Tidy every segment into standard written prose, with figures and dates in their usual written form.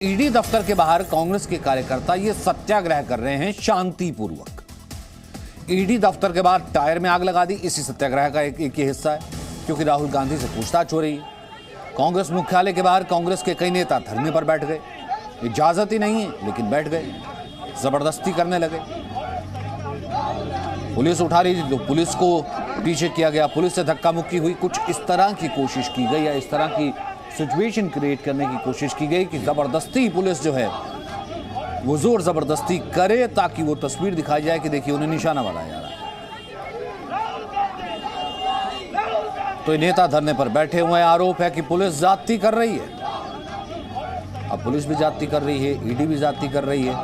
ED दफ्तर के बाहर कांग्रेस के कार्यकर्ता ये सत्याग्रह कर रहे हैं शांतिपूर्वक। ईडी दफ्तर के बाहर टायर में आग लगा दी, इसी सत्याग्रह का एक ही हिस्सा है, क्योंकि राहुल गांधी से पूछताछ हो रही है। कांग्रेस मुख्यालय के बाहर कांग्रेस के कई नेता धरने पर बैठ गए। इजाजत ही नहीं है लेकिन बैठ गए, जबरदस्ती करने लगे। पुलिस उठा रही थी तो पुलिस को पीछे किया गया, पुलिस से धक्का मुक्की हुई। कुछ इस तरह की कोशिश की गई या इस तरह की सिचुएशन क्रिएट करने की कोशिश की गई कि जबरदस्ती पुलिस जो है वो जोर जबरदस्ती करे ताकि वो तस्वीर दिखाई जाए कि देखिए उन्हें निशाना बनाया जा रहा है। तो नेता धरने पर बैठे हुए हैं। आरोप है कि पुलिस ज्यादती कर रही है। अब पुलिस भी ज्यादती कर रही है, ईडी भी ज्यादती कर रही है।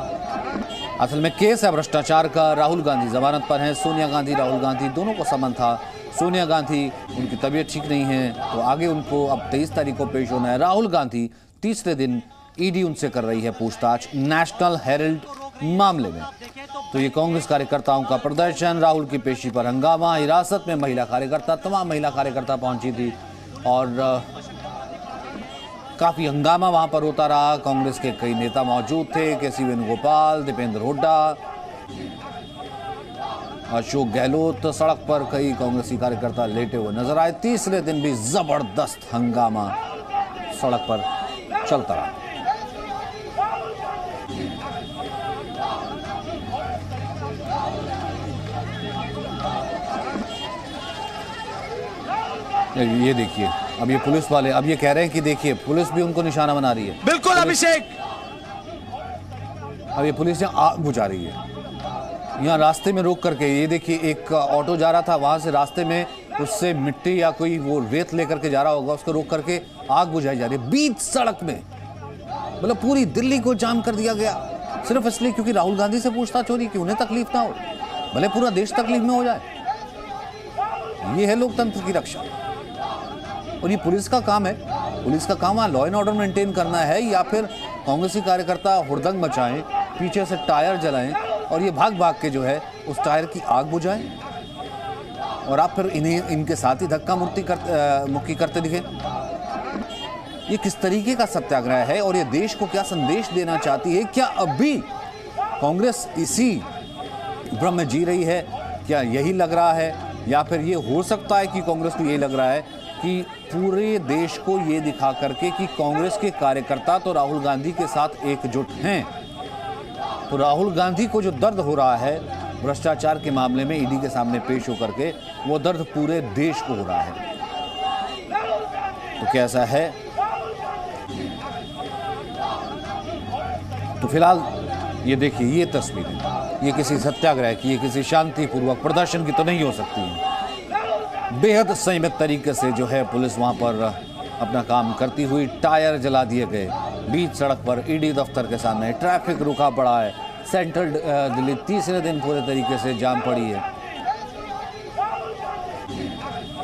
असल में केस है भ्रष्टाचार का। राहुल गांधी जमानत पर हैं। सोनिया गांधी राहुल गांधी दोनों को समन था। सोनिया गांधी उनकी तबीयत ठीक नहीं है तो आगे उनको अब 23 तारीख को पेश होना है। राहुल गांधी तीसरे दिन ईडी उनसे कर रही है पूछताछ नेशनल हेराल्ड मामले में। तो ये कांग्रेस कार्यकर्ताओं का प्रदर्शन, राहुल की पेशी पर हंगामा, हिरासत में महिला कार्यकर्ता, तमाम महिला कार्यकर्ता पहुंची थी और काफी हंगामा वहां पर होता रहा। कांग्रेस के कई नेता मौजूद थे, केसी वेणुगोपाल, दीपेंद्र हुड्डा, अशोक गहलोत। सड़क पर कई कांग्रेसी कार्यकर्ता लेटे हुए नजर आए। तीसरे दिन भी जबरदस्त हंगामा सड़क पर चलता रहा। ये देखिए, अब ये पुलिस वाले अब ये कह रहे हैं कि देखिए पुलिस भी उनको निशाना बना रही है। बिल्कुल अभिषेक, अब ये पुलिस यहाँ आग बुझा रही है। यहाँ रास्ते में रोक करके, ये देखिए एक ऑटो जा रहा था, वहां से रास्ते में उससे मिट्टी या कोई वो रेत लेकर के जा रहा होगा, उसको रोक करके आग बुझाई जा रही है बीच सड़क में। मतलब पूरी दिल्ली को जाम कर दिया गया सिर्फ इसलिए क्योंकि राहुल गांधी से पूछताछ हो रही कि उन्हें तकलीफ ना हो, भले पूरा देश तकलीफ में हो जाए। ये है लोकतंत्र की रक्षा और ये पुलिस का काम है। पुलिस का काम है लॉ एंड ऑर्डर मेंटेन करना है, या फिर कांग्रेसी कार्यकर्ता हुड़दंग मचाएं, पीछे से टायर जलाएं और ये भाग भाग के जो है उस टायर की आग बुझाएं और आप फिर इन्हें इनके साथ ही धक्का मुक्की करते दिखें। ये किस तरीके का सत्याग्रह है और ये देश को क्या संदेश देना चाहती है? क्या अभी कांग्रेस इसी भ्रम में जी रही है? क्या यही लग रहा है, या फिर ये हो सकता है कि कांग्रेस को यही लग रहा है कि पूरे देश को ये दिखा करके कि कांग्रेस के कार्यकर्ता तो राहुल गांधी के साथ एकजुट हैं, तो राहुल गांधी को जो दर्द हो रहा है भ्रष्टाचार के मामले में ईडी के सामने पेश होकर के, वो दर्द पूरे देश को हो रहा है। तो कैसा है? तो फिलहाल ये देखिए, ये तस्वीरें ये किसी सत्याग्रह की, ये किसी शांतिपूर्वक प्रदर्शन की तो नहीं हो सकती है। बेहद संयमित तरीके से जो है पुलिस वहां पर अपना काम करती हुई, टायर जला दिए गए बीच सड़क पर ईडी दफ्तर के सामने। ट्रैफिक रुका पड़ा है। सेंट्रल दिल्ली तीसरे दिन पूरे तरीके से जाम पड़ी है।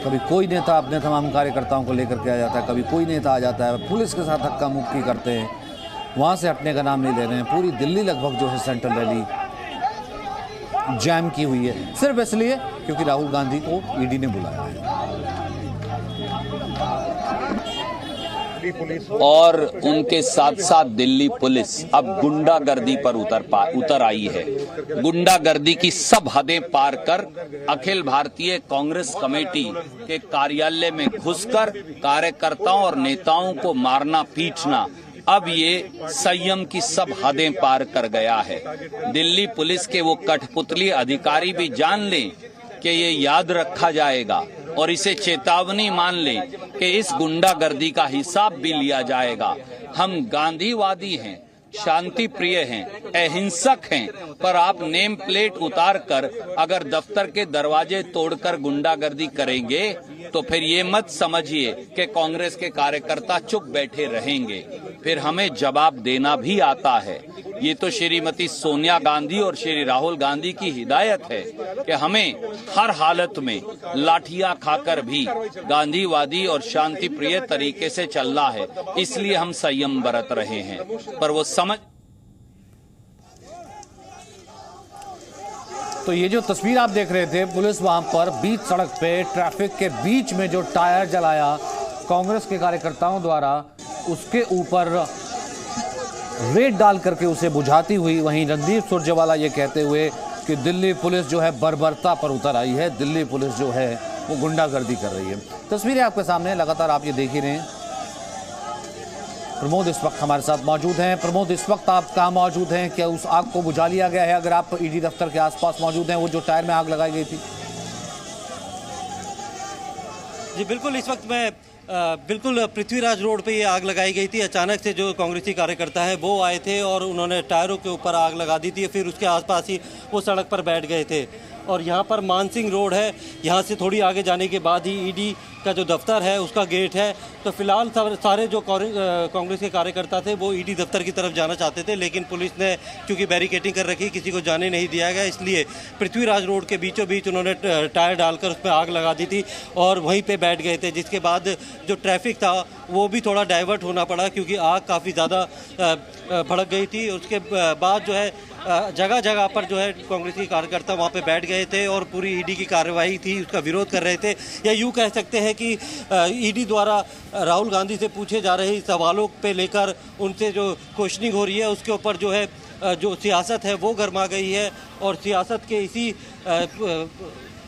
कभी कोई नेता अपने तमाम कार्यकर्ताओं को लेकर के आ जाता है, कभी कोई नेता आ जाता है, पुलिस के साथ धक्का मुक्की करते हैं, वहां से हटने का नाम नहीं ले रहे हैं। पूरी दिल्ली लगभग जो है सेंट्रल दिल्ली जैम की हुई है, सिर्फ इसलिए क्योंकि राहुल गांधी को ईडी ने बुलाया है। और उनके साथ साथ दिल्ली पुलिस अब गुंडागर्दी पर उतर आई है। गुंडागर्दी की सब हदें पार कर अखिल भारतीय कांग्रेस कमेटी के कार्यालय में घुसकर कार्यकर्ताओं और नेताओं को मारना पीटना अब ये संयम की सब हदें पार कर गया है। दिल्ली पुलिस के वो कठपुतली अधिकारी भी जान लें कि ये याद रखा जाएगा और इसे चेतावनी मान लें कि इस गुंडागर्दी का हिसाब भी लिया जाएगा। हम गांधीवादी हैं, शांति प्रिय हैं, अहिंसक हैं, पर आप नेम प्लेट उतार कर अगर दफ्तर के दरवाजे तोड़कर गुंडागर्दी करेंगे तो फिर ये मत समझिए कि कांग्रेस के कार्यकर्ता चुप बैठे रहेंगे। फिर हमें जवाब देना भी आता है। ये तो श्रीमती सोनिया गांधी और श्री राहुल गांधी की हिदायत है कि हमें हर हालत में लाठियां खाकर भी गांधीवादी और शांति प्रिय तरीके से चलना है, इसलिए हम संयम बरत रहे हैं। पर वो समझ तो ये जो तस्वीर आप देख रहे थे, पुलिस वहां पर बीच सड़क पे ट्रैफिक के बीच में जो टायर जलाया कांग्रेस के कार्यकर्ताओं द्वारा, उसके ऊपर रेत डाल करके उसे बुझाती हुई। वहीं रणदीप सुरजेवाला ये कहते हुए कि दिल्ली पुलिस जो है बर्बरता पर उतर आई है, दिल्ली पुलिस जो है वो गुंडागर्दी कर रही है। तस्वीरें आपके सामने लगातार आप ये देख ही रहे हैं। प्रमोद इस वक्त हमारे साथ मौजूद हैं। प्रमोद, इस वक्त आप कहाँ मौजूद हैं? क्या उस आग को बुझा लिया गया है? अगर आप ईडी दफ्तर के आसपास मौजूद हैं, वो जो टायर में आग लगाई गई थी। जी बिल्कुल, इस वक्त मैं बिल्कुल पृथ्वीराज रोड पे ये आग लगाई गई थी। अचानक से जो कांग्रेसी कार्यकर्ता है वो आए थे और उन्होंने टायरों के ऊपर आग लगा दी थी। फिर उसके आसपास ही वो सड़क पर बैठ गए थे। और यहाँ पर मानसिंह रोड है, यहाँ से थोड़ी आगे जाने के बाद ही ईडी का जो दफ्तर है उसका गेट है। तो फिलहाल सारे जो कांग्रेस के कार्यकर्ता थे वो ईडी दफ्तर की तरफ जाना चाहते थे, लेकिन पुलिस ने क्योंकि बैरिकेडिंग कर रखी, किसी को जाने नहीं दिया गया, इसलिए पृथ्वीराज रोड के बीचों बीच उन्होंने टायर डालकर उस पर आग लगा दी थी और वहीं पे बैठ गए थे। जिसके बाद जो ट्रैफिक था वो भी थोड़ा डाइवर्ट होना पड़ा, क्योंकि आग काफ़ी ज़्यादा भड़क गई थी। उसके बाद जो है जगह जगह पर जो है कांग्रेसी कार्यकर्ता वहाँ पे बैठ गए थे और पूरी ईडी की कार्रवाई थी उसका विरोध कर रहे थे। या यूँ कह सकते हैं कि ईडी द्वारा राहुल गांधी से पूछे जा रहे सवालों पे लेकर उनसे जो क्वेश्चनिंग हो रही है उसके ऊपर जो है जो सियासत है वो गर्मा गई है। और सियासत के इसी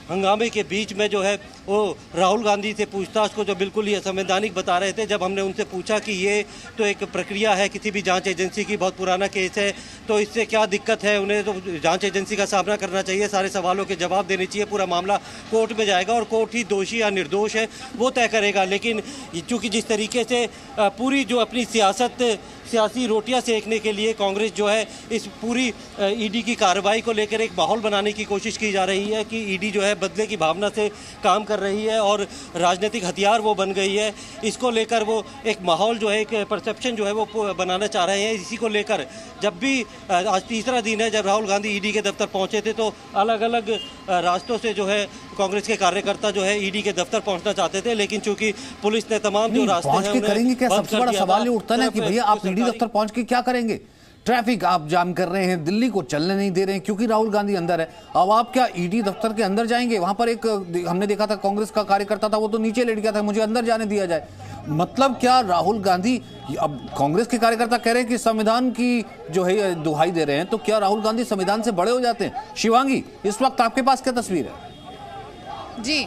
हंगामे के बीच में जो है वो राहुल गांधी से पूछताछ को जो बिल्कुल ही असंवैधानिक बता रहे थे। जब हमने उनसे पूछा कि ये तो एक प्रक्रिया है किसी भी जांच एजेंसी की, बहुत पुराना केस है, तो इससे क्या दिक्कत है, उन्हें तो जांच एजेंसी का सामना करना चाहिए, सारे सवालों के जवाब देने चाहिए, पूरा मामला कोर्ट में जाएगा और कोर्ट ही दोषी या निर्दोष है वो तय करेगा। लेकिन चूँकि जिस तरीके से पूरी जो अपनी सियासी रोटियां सेकने के लिए कांग्रेस जो है इस पूरी ईडी की कार्रवाई को लेकर एक माहौल बनाने की कोशिश की जा रही है कि ईडी जो है बदले की भावना से काम कर रही है और राजनीतिक हथियार वो बन गई है। इसको लेकर वो एक माहौल जो है, एक परसेप्शन जो है वो बनाना चाह रहे हैं। इसी को लेकर जब भी आज तीसरा दिन है जब राहुल गांधी ईडी के दफ्तर पहुंचे थे, तो अलग अलग रास्तों से जो है कांग्रेस के कार्यकर्ता जो है ईडी के दफ्तर पहुंचना चाहते थे, लेकिन चूंकि पुलिस ने तमाम जो रास्ते हैं करेंगे क्या? सबसे बड़ा सवाल ये उठता है कि भैया आप ईडी दफ्तर पहुंच के क्या करेंगे? ट्रैफिक आप जाम कर रहे हैं, दिल्ली को चलने नहीं दे रहे हैं क्योंकि राहुल गांधी अंदर है। अब आप क्या ईडी दफ्तर के अंदर जाएंगे? वहां पर एक हमने देखा था कांग्रेस का कार्यकर्ता था, वो तो नीचे लेट गया था, मुझे अंदर जाने दिया जाए। मतलब क्या राहुल गांधी, अब कांग्रेस के कार्यकर्ता कह रहे हैं कि संविधान की जो है दुहाई दे रहे हैं, तो क्या राहुल गांधी संविधान से बड़े हो जाते हैं? शिवांगी, इस वक्त आपके पास क्या तस्वीर है? जी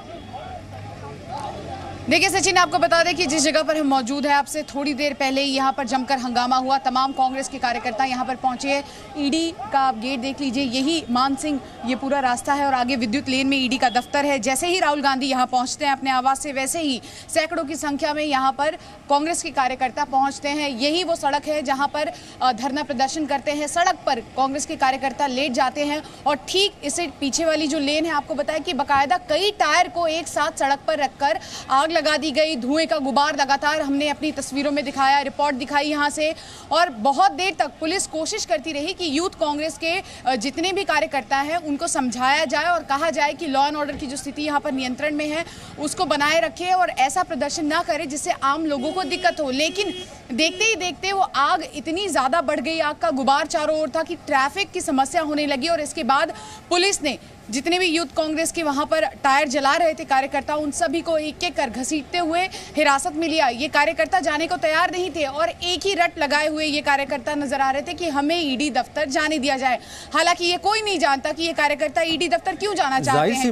देखिए सचिन, आपको बता दें कि जिस जगह पर हम मौजूद हैं, आपसे थोड़ी देर पहले यहाँ पर जमकर हंगामा हुआ। तमाम कांग्रेस के कार्यकर्ता यहाँ पर पहुंचे हैं। ईडी का आप गेट देख लीजिए, यही मानसिंह ये पूरा रास्ता है और आगे विद्युत लेन में ईडी का दफ्तर है। जैसे ही राहुल गांधी यहाँ पहुँचते हैं अपने आवास से, वैसे ही सैकड़ों की संख्या में यहाँ पर कांग्रेस के कार्यकर्ता पहुँचते हैं। यही वो सड़क है जहाँ पर धरना प्रदर्शन करते हैं। सड़क पर कांग्रेस के कार्यकर्ता लेट जाते हैं और ठीक इससे पीछे वाली जो लेन है, आपको बताया कि बाकायदा कई टायर को एक साथ सड़क पर रखकर आग लगा दी गई। धुएं का गुबार लगातार हमने अपनी तस्वीरों में दिखाया, रिपोर्ट दिखाई यहां से। और बहुत देर तक पुलिस कोशिश करती रही कि यूथ कांग्रेस के जितने भी कार्यकर्ता हैं उनको समझाया जाए और कहा जाए कि लॉ एंड ऑर्डर की जो स्थिति यहां पर नियंत्रण में है उसको बनाए रखे और ऐसा प्रदर्शन ना करे जिससे आम लोगों को दिक्कत हो। लेकिन देखते ही देखते वो आग इतनी ज्यादा बढ़ गई, आग का गुबार चारों ओर था कि ट्रैफिक की समस्या होने लगी। और इसके बाद पुलिस ने जितने भी यूथ कांग्रेस के वहां पर टायर जला रहे थे कार्यकर्ता, उन सभी को एक एक कर घसीटते हुए हिरासत में लिया। ये कार्यकर्ता जाने को तैयार नहीं थे और एक ही रट लगाए हुए ये कार्यकर्ता नजर आ रहे थे कि हमें ईडी दफ्तर जाने दिया जाए। हालांकि ये कोई नहीं जानता कि ये कार्यकर्ता ईडी दफ्तर क्यों जाना चाहते हैं। जाहिर सी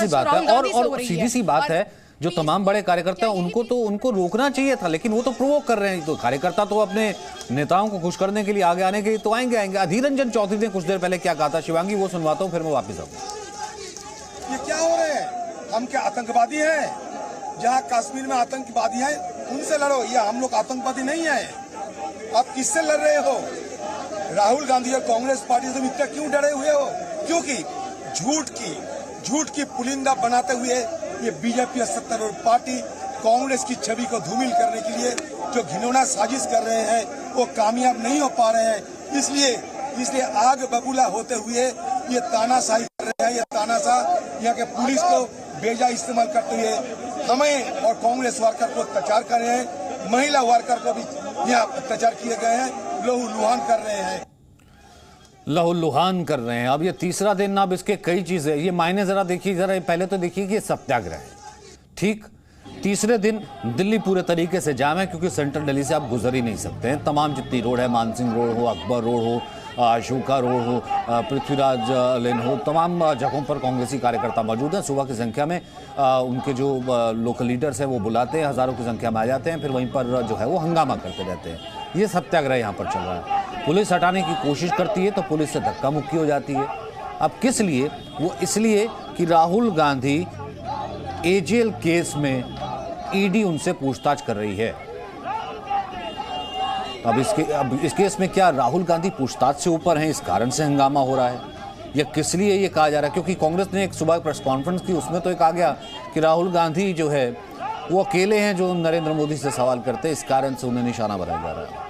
बात है और सीधी सी बात है, जो तमाम बड़े कार्यकर्ता उनको रोकना चाहिए था, लेकिन वो तो प्रोवोक कर रहे हैं। तो कार्यकर्ता तो अपने नेताओं को खुश करने के लिए आगे आने के लिए तो आएंगे। अधीर रंजन चौधरी ने कुछ देर पहले क्या कहा था, शिवांगी वो सुनवाता हूं, फिर मैं वापस आऊंगा। ये क्या हो रहे हैं? हम क्या आतंकवादी हैं? जहां कश्मीर में आतंकवादी हैं उनसे लड़ो, ये हम लोग आतंकवादी नहीं है। आप किससे लड़ रहे हो? राहुल गांधी और कांग्रेस पार्टी से इतना क्यों डरे हुए हो? क्योंकि झूठ की पुलिंदा बनाते हुए ये बीजेपी सत्तारूढ़ पार्टी कांग्रेस की छवि को धूमिल करने के लिए जो घिनौना साजिश कर रहे हैं वो कामयाब नहीं हो पा रहे हैं। इसलिए आग बबूला होते हुए ये तानाशाही कर रहे हैं। ये तानाशाह यहाँ के पुलिस को बेजा इस्तेमाल करते हुए हमें और कांग्रेस वर्कर को अत्याचार कर रहे हैं। महिला वर्कर को भी यहाँ अत्याचार किए गए हैं, लहूलुहान कर रहे हैं। लहूलुहान कर रहे हैं। अब ये तीसरा दिन, अब इसके कई चीजें, ये मायने जरा देखिए, जरा पहले तो देखिए कि सत्याग्रह है, ठीक, तीसरे दिन दिल्ली पूरे तरीके से जाम है, क्योंकि सेंट्रल दिल्ली से आप गुजर ही नहीं सकते हैं। तमाम जितनी रोड है, मानसिंह रोड हो, अकबर रोड हो, अशोका रोड हो, पृथ्वीराज लेन हो, तमाम जगहों पर कांग्रेसी कार्यकर्ता मौजूद हैं। सुबह की संख्या में उनके जो लोकल लीडर्स हैं वो बुलाते हैं, हज़ारों की संख्या में आ जाते हैं, फिर वहीं पर जो है वो हंगामा करते रहते हैं। ये सत्याग्रह यहाँ पर चल रहा है। पुलिस हटाने की कोशिश करती है तो पुलिस से धक्का मुक्की हो जाती है। अब किस लिए? वो इसलिए कि राहुल गांधी एजेएल केस में ईडी उनसे पूछताछ कर रही है। अब इस केस में क्या राहुल गांधी पूछताछ से ऊपर हैं, इस कारण से हंगामा हो रहा है, या किस लिए ये कहा जा रहा है? क्योंकि कांग्रेस ने एक सुबह प्रेस कॉन्फ्रेंस की, उसमें तो एक आ गया कि राहुल गांधी जो है वो अकेले हैं जो नरेंद्र मोदी से सवाल करते हैं, इस कारण से उन्हें निशाना बनाया जा रहा है।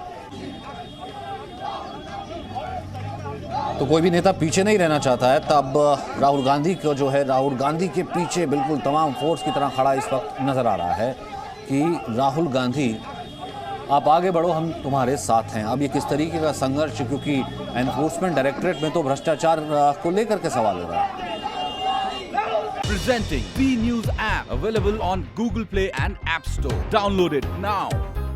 तो कोई भी नेता पीछे नहीं रहना चाहता है। तब राहुल गांधी को जो है, राहुल गांधी के पीछे बिल्कुल तमाम फोर्स की तरह खड़ा इस वक्त नजर आ रहा है कि राहुल गांधी आप आगे बढ़ो, हम तुम्हारे साथ हैं। अब ये किस तरीके का संघर्ष, क्योंकि एनफोर्समेंट डायरेक्टरेट में तो भ्रष्टाचार को लेकर के सवाल हो रहा है। Presenting B News app available on Google Play and App Store. Download it now.